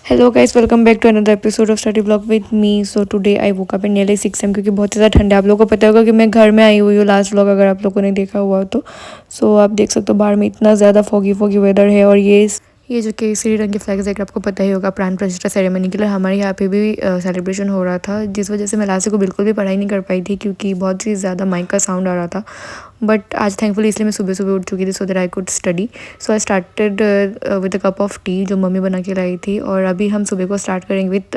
Hello guys, welcome back to another episode of study blog with me. So today I woke up in nearly 6 AM क्योंकि बहुत ज़्यादा ठंड है। आप लोगों को पता होगा कि मैं घर में आई हुई हूँ लास्ट व्लॉग, अगर आप लोगों ने देखा हुआ हो तो। सो आप देख सकते हो बाहर में इतना ज़्यादा फॉगी फॉगी वेदर है। और ये जो केसरी रंग के फ्लैग्स है, आपको पता ही होगा प्राण प्रतिष्ठा सेरेमनी के लिए हमारे यहाँ पे भी सेलिब्रेशन हो रहा था, जिस वजह से मैं लास्ट को बिल्कुल भी पढ़ाई नहीं कर पाई थी क्योंकि बहुत ही ज़्यादा माइक का साउंड आ रहा था। बट आज थैंकफुली इसलिए मैं सुबह सुबह उठ चुकी थी so that I could study. So I started with a cup of T जो मम्मी बना के लाई थी। और अभी हम सुबह को स्टार्ट करेंगे विथ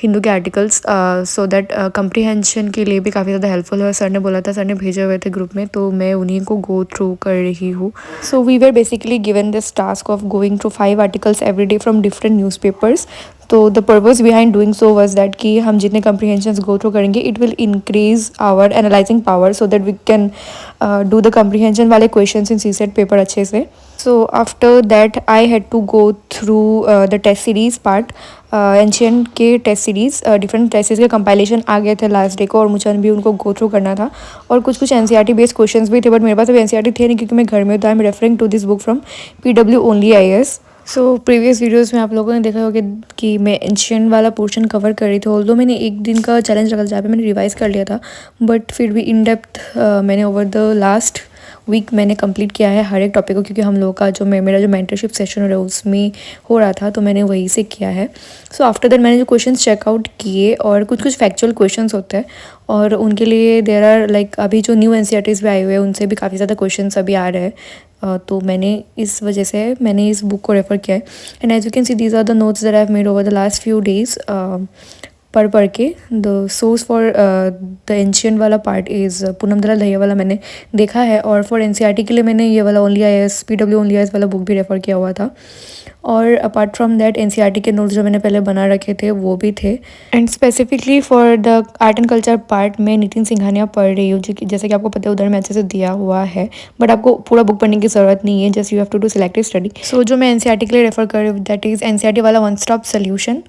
हिंदू के आर्टिकल्स सो दैट कम्प्रीहेंशन के लिए भी काफ़ी ज़्यादा हेल्पफुल है। सर ने बोला था, सर ने भेजे हुए थे ग्रुप में, तो मैं उन्हीं को गो थ्रू कर रही हूँ। So we were basically given this task of going through 5 articles every day from different newspapers. तो the purpose behind doing so was that कि हम जितने कम्प्रीहेंशंस गो थ्रू करेंगे it will increase our analysing power so that we can do the comprehension वाले question in CSAT paper अच्छे से। So after that I had to go through the test series part. Ancient के test series different test series के compilation आ गए थे last day को, और मुझे भी उनको गो थ्रू करना था। और कुछ एनसीईआरटी बेस्ड क्वेश्चंस भी थे, बट मेरे पास अभी एनसीईआरटी थे नहीं क्योंकि मैं घर में था। I am referring to this book from PW only IAS। So previous videos में आप लोगों ने देखा होगा कि मैं एंशियंट वाला पोर्शन कवर कर रही थी। ऑल्दो मैंने एक दिन का चैलेंज रखा था जहाँ पे मैंने रिवाइज कर लिया था, बट फिर भी इन डेप्थ मैंने ओवर द लास्ट वीक मैंने कंप्लीट किया है हर एक टॉपिक को, क्योंकि हम लोगों का जो मेरा जो मेंटरशिप सेशन हो रहा है उसमें हो रहा था, तो मैंने वहीं से किया है। सो आफ्टर दैट मैंने जो क्वेश्चंस चेकआउट किए, और कुछ फैक्चुअल क्वेश्चंस होते हैं और उनके लिए देयर आर लाइक अभी जो न्यू एनसीईआरटीज़ भी आए हुए हैं उनसे भी काफ़ी ज़्यादा क्वेश्चंस अभी आ रहे हैं। तो मैंने इस वजह से मैंने इस बुक को रेफ़र किया है। And as you can see these are the notes that I have made over the last few days पढ़ के। The source for the ancient वाला पार्ट इज़ पूनम दलाल दहिया वाला मैंने देखा है, और फॉर एनसीईआरटी के लिए मैंने ये वाला only IAS PW only IAS वाला बुक भी रेफ़र किया हुआ था। और अपार्ट फ्रॉम दैट एनसीईआरटी के नोट्स जो मैंने पहले बना रखे थे वो भी थे। And specifically for the art and culture part मैं नितिन सिंघानिया पढ़ रही हूँ, जैसे कि आपको पता है उधर में अच्छे से दिया हुआ है, बट आपको पूरा बुक पढ़ने की ज़रूरत नहीं है, just you have to do selective study. So जो मैं एनसीईआरटी के लिए रेफर कर रही हूँ दैट इज़ एनसीईआरटी वाला one stop solution.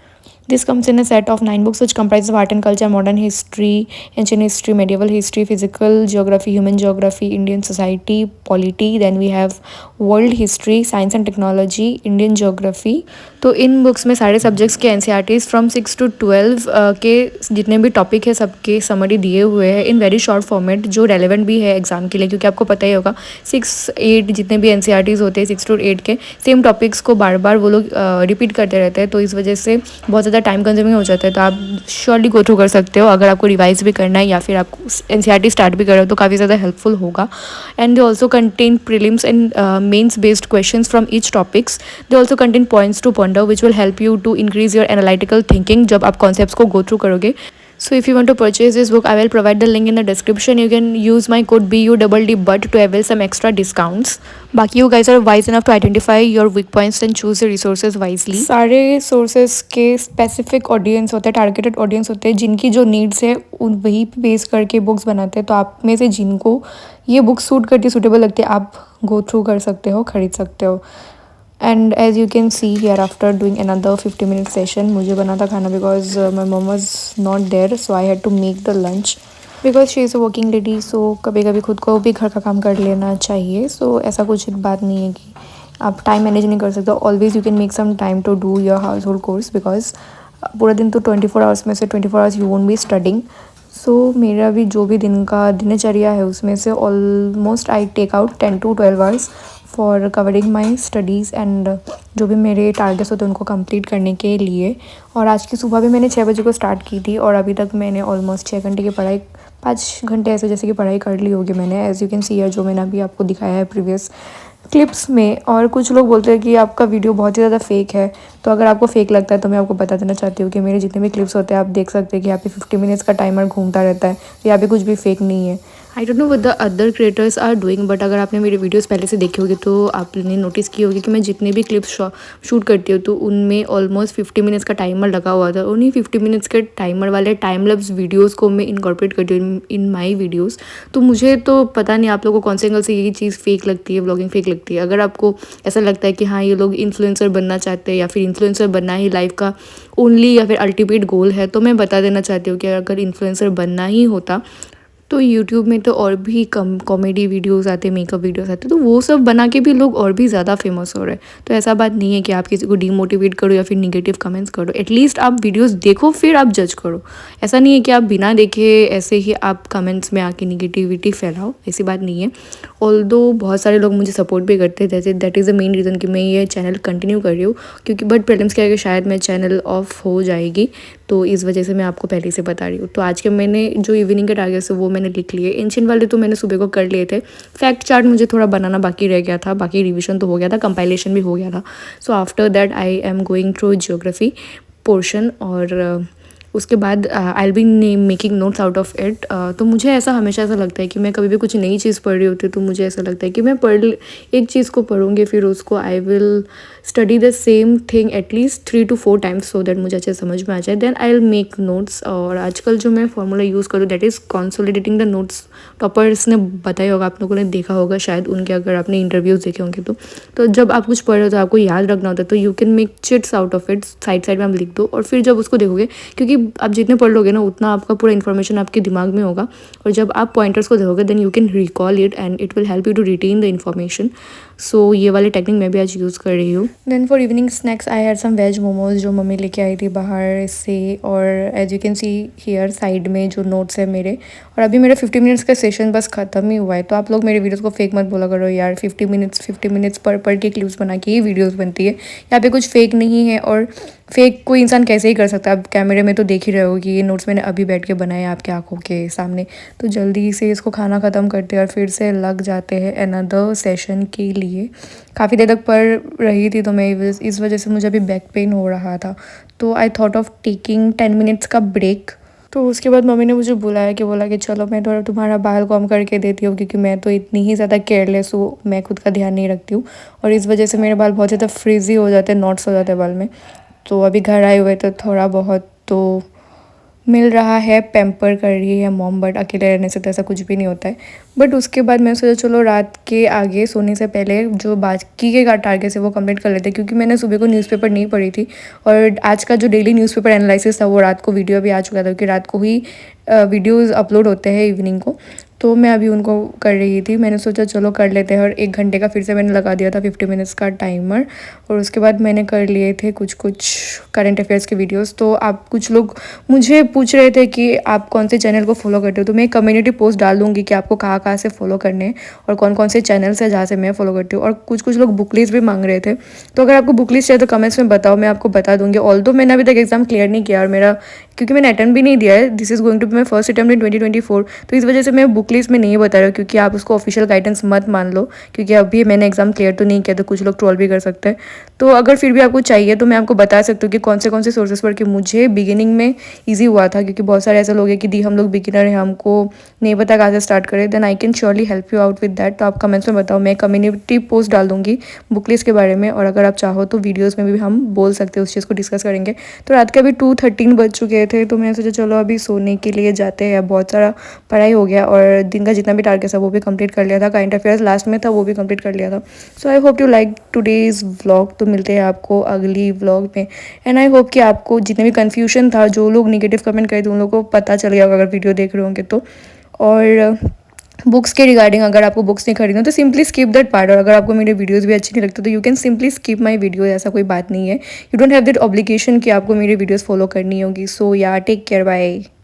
This comes in a set of 9 books which comprises of art and culture, modern history, ancient history, medieval history, physical geography, human geography, Indian society, polity. Then we have world history, science and technology, Indian geography. तो इन books में सारे subjects के NCERTs from 6 to 12 के जितने भी topic है सबके summary दिए हुए हैं इन वेरी शॉर्ट फॉर्मेट, जो रेलेवेंट भी है एग्जाम के लिए, क्योंकि आपको पता ही होगा 6-8 जितने भी NCERTs होते हैं 6 to 8 के सेम टॉपिक्स को बार बार वो लोग रिपीट करते रहते हैं, तो इस वजह से बहुत ज़्यादा टाइम कंज्यूमिंग हो जाता है। तो आप श्योरली गो थ्रू कर सकते हो अगर आपको रिवाइज भी करना है या फिर आप NCERT स्टार्ट भी कर रहे हो, तो काफ़ी ज़्यादा हेल्पफुल होगा। And they also contain prelims and mains based questions from each topics. They also contain points to point which will help you to increase your analytical thinking जब आप कॉन्सेप्ट्स को गो थ्रू करोगे। So if you want to purchase this book, I will provide the link in the description. You can use my code BUDDBUT to avail some extra discounts. बाकी you guys are wise enough to identify your weak points and choose the resources wisely. सारे sources के specific audience होते हैं, targeted audience होते हैं, जिनकी जो needs है उन वही पे बेस करके बुक्स बनाते हैं। तो आप में से जिनको ये बुक सूट करती सूटेबल लगती है आप गो थ्रू कर सकते हो, खरीद सकते हो। And as you can see here after doing another 50 minute session मुझे बना था खाना because my mum was not there, so I had to make the lunch because she is a working lady. So कभी कभी खुद को भी घर का काम कर लेना चाहिए। सो ऐसा कुछ बात नहीं है कि आप टाइम मैनेज नहीं कर सकते। Always you can make some time to do your household chores, because पूरा दिन तो 24 आवर्स में से 24 hours you won't be studying. So मेरा भी जो भी दिन का दिनचर्या है उसमें से almost I take out 10 to 12 hours for covering my studies and जो भी मेरे टारगेट्स होते हैं उनको कंप्लीट करने के लिए। और आज की सुबह भी मैंने 6 बजे को स्टार्ट की थी और अभी तक मैंने ऑलमोस्ट 6 घंटे की पढ़ाई, 5 घंटे ऐसे जैसे कि पढ़ाई कर ली होगी मैंने, एज़ यू कैन सी है जो मैंने अभी आपको दिखाया है प्रीवियस क्लिप्स में। और कुछ लोग बोलते हैं कि आपका वीडियो बहुत ही ज़्यादा फेक है, तो अगर आपको फेक लगता है तो मैं आपको बता देना चाहती हूँ कि मेरे जितने भी क्लिप्स होते हैं आप देख सकते हैं कि यहाँ पे 50 मिनट्स का टाइमर घूमता रहता है, तो यहाँ पे कुछ भी फेक नहीं है। I don't know what the other creators are doing, but अगर आपने मेरे वीडियोस पहले से देखी होगी तो आपने नोटिस की होगी कि मैं जितने भी क्लिप्स शूट करती हूँ तो उनमें ऑलमोस्ट 50 मिनट्स का टाइमर लगा हुआ था। उन्हीं 50 मिनट्स के टाइमर वाले टाइम लैप्स वीडियोस को मैं इनकॉर्पोरेट करती हूँ इन माई वीडियोज़। तो मुझे तो पता नहीं आप लोगों को कौन से एंगल से ये चीज़ फेक लगती है, व्लॉगिंग फेक लगती है। अगर आपको ऐसा लगता है कि हाँ ये लोग इन्फ्लुएंसर बनना चाहते हैं या फिर इन्फ्लुएंसर बनना ही लाइफ का ओनली या फिर अल्टीमेट गोल है, तो मैं बता देना चाहती हूँ कि अगर इन्फ्लुएंसर बनना ही होता तो यूट्यूब में तो और भी कम कॉमेडी वीडियोज़ आते, मेकअप वीडियोज़ आते, तो वो सब बना के भी लोग और भी ज़्यादा फेमस हो रहे हैं। तो ऐसा बात नहीं है कि आप किसी को डीमोटिवेट करो या फिर नेगेटिव कमेंट्स करो, एटलीस्ट आप वीडियोज़ देखो फिर आप जज करो। ऐसा नहीं है कि आप बिना देखे ऐसे ही आप कमेंट्स में आके निगेटिविटी फैलाओ, ऐसी बात नहीं है। ऑल्दो बहुत सारे लोग मुझे सपोर्ट भी करते हैं, जैसे that is the main reason कि मैं ये चैनल कंटिन्यू कर रही हूँ, क्योंकि बट प्रीलिम्स के आगे शायद मैं चैनल ऑफ हो जाएगी, तो इस वजह से मैं आपको पहले से बता रही हूँ। तो आज के मैंने जो इवनिंग के टारगेट्स है वो मैंने लिख लिए, एंशिएंट वाले तो मैंने सुबह को कर लिए थे। फैक्ट चार्ट मुझे थोड़ा बनाना बाकी रह गया था, बाकी रिविजन तो हो गया था, कंपाइलेशन भी हो गया था। सो after that I am going through geography portion, और उसके बाद I will be making notes out of it. तो मुझे ऐसा हमेशा ऐसा लगता है कि मैं कभी भी कुछ नई चीज़ पढ़ रही होती हूँ तो मुझे ऐसा लगता है कि मैं एक चीज़ को पढ़ूँगी, फिर उसको I will study the same thing at least 3 to 4 times, so that मुझे अच्छे समझ में आ जाए, then I will make notes. और आजकल जो मैं फॉर्मूला यूज़ करूँ that is consolidating the notes. Toppers ने बताया होगा, आप लोगों ने देखा होगा शायद उनके, अगर आपने इंटरव्यूज़ देखे होंगे तो जब आप कुछ पढ़ रहे हो तो आपको याद रखना होता है, तो you can make chits out of it, side side में आप लिख दो, और फिर जब उसको देखोगे, क्योंकि आप जितने पढ़ लोगे ना उतना आपका पूरा इन्फॉर्मेशन आपके दिमाग में होगा, और जब आप पॉइंटर्स को देखोगे then you can recall it and it will help you to retain the information. So ये वाली टेक्निक मैं भी आज यूज़ कर रही हूँ। Then for evening snacks I had some veg momos जो मम्मी लेके आई थी बाहर से, और as you can see here side में जो नोट्स है मेरे, और अभी मेरा 50 मिनट्स का सेशन बस ख़त्म ही हुआ है। तो आप लोग मेरे वीडियोस को फेक मत बोला करो यार, 50 मिनट्स पर की क्लिप्स बना के ही वीडियोस बनती है, यहाँ पे कुछ फेक नहीं है। और फेक कोई इंसान कैसे ही कर सकता है, आप कैमरे में तो देख ही रहे हो कि ये नोट्स मैंने अभी बैठ के बनाए आपकी आंखों के सामने। तो जल्दी से इसको खाना ख़त्म करते हैं और फिर से लग जाते हैं अनदर सेशन के लिए। काफ़ी देर तक पढ़ रही थी तो मैं इस वजह से मुझे अभी बैक पेन हो रहा था, तो I thought of taking 10 minutes का ब्रेक। तो उसके बाद मम्मी ने मुझे बुलाया कि बोला कि चलो मैं थोड़ा तुम्हारा बाल कॉम करके देती हूँ, क्योंकि मैं तो इतनी ही ज़्यादा केयरलेस हूँ, मैं खुद का ध्यान नहीं रखती हूँ, और इस वजह से मेरे बाल बहुत ज़्यादा फ्रीजी हो जाते हैं, नॉट्स हो जाते हैं बाल में। तो अभी घर आए हुए तो थोड़ा बहुत तो मिल रहा है, पैम्पर कर रही है मॉम, बट अकेले रहने से तो ऐसा कुछ भी नहीं होता है। बट उसके बाद मैं सोचा चलो रात के आगे सोने से पहले जो बाकी के टारगेट्स है वो कंप्लीट कर लेते हैं, क्योंकि मैंने सुबह को न्यूज़पेपर नहीं पढ़ी थी, और आज का जो डेली न्यूज़पेपर एनालिसिस था वो रात को वीडियो भी आ चुका था, क्योंकि रात को ही वीडियोज़ अपलोड होते हैं इवनिंग को। तो मैं अभी उनको कर रही थी, मैंने सोचा चलो कर लेते हैं, और 1 घंटे का फिर से मैंने लगा दिया था 50 मिनट्स का टाइमर। और उसके बाद मैंने कर लिए थे कुछ करंट अफेयर्स के वीडियोस। तो आप कुछ लोग मुझे पूछ रहे थे कि आप कौन से चैनल को फॉलो करते हो, तो मैं कम्युनिटी पोस्ट डाल दूँगी कि आपको कहाँ कहाँ से फॉलो करने हैं और कौन कौन से चैनल्स है जहाँ से मैं फॉलो करती हूँ। और कुछ लोग बुक लिस्ट भी मांग रहे थे, तो अगर आपको बुक लिस्ट चाहिए तो कमेंट्स में बताओ, मैं आपको बता दूँगी। ऑल्दो मैंने अभी तक एग्जाम क्लियर नहीं किया, और मेरा क्योंकि मैंने अटेम्प्ट भी नहीं दिया है, this is going to be my first attempt in 2024, तो इस वजह से मैं बुक लिस्ट में नहीं बता रहा हूँ, क्योंकि आप उसको ऑफिशियल गाइडेंस मत मान लो, क्योंकि अभी मैंने एग्जाम क्लियर तो नहीं किया, तो कुछ लोग ट्रोल भी कर सकते हैं। तो अगर फिर भी आपको चाहिए तो मैं आपको बता सकती हूँ कि कौन से सोर्सेस पढ़ के मुझे बिगिनिंग में ईजी हुआ था, क्योंकि बहुत सारे ऐसे लोग हैं कि दी हम लोग बिगिनर हैं, हमको नहीं पता कहाँ से स्टार्ट करें, then I can surely help you out with that. तो आप कमेंट्स में बताओ, मैं कम्युनिटी पोस्ट डाल दूँगी बुक लिस्ट के बारे में, और अगर आप चाहो तो वीडियोज़ में भी हम बोल सकते हैं, उस चीज़ को डिस्कस करेंगे। तो रात के अभी 2:13 बज चुके थे, तो मैंने सोचा चलो अभी सोने के लिए जाते हैं, बहुत सारा पढ़ाई हो गया, और दिन का जितना भी टारगेट था वो भी कंप्लीट कर लिया था, करंट अफेयर्स लास्ट में था वो भी कंप्लीट कर लिया था। So I hope you like today's vlog. तो मिलते हैं आपको अगली व्लॉग में, एंड आई होप कि आपको जितने भी कन्फ्यूजन था, जो लोग नेगेटिव कमेंट करे थे उन लोगों को पता चल गया अगर वीडियो देख रहे होंगे तो। और बुक्स के रिगार्डिंग अगर आपको बुक्स नहीं खरीदना तो सिंपली स्किप दैट पार्ट, और अगर आपको मेरे वीडियोस भी अच्छी नहीं लगती तो you can simply skip my video, ऐसा कोई बात नहीं है। You don't have that obligation कि आपको मेरे वीडियोस फॉलो करनी होगी। सो या टेक केयर, बाय।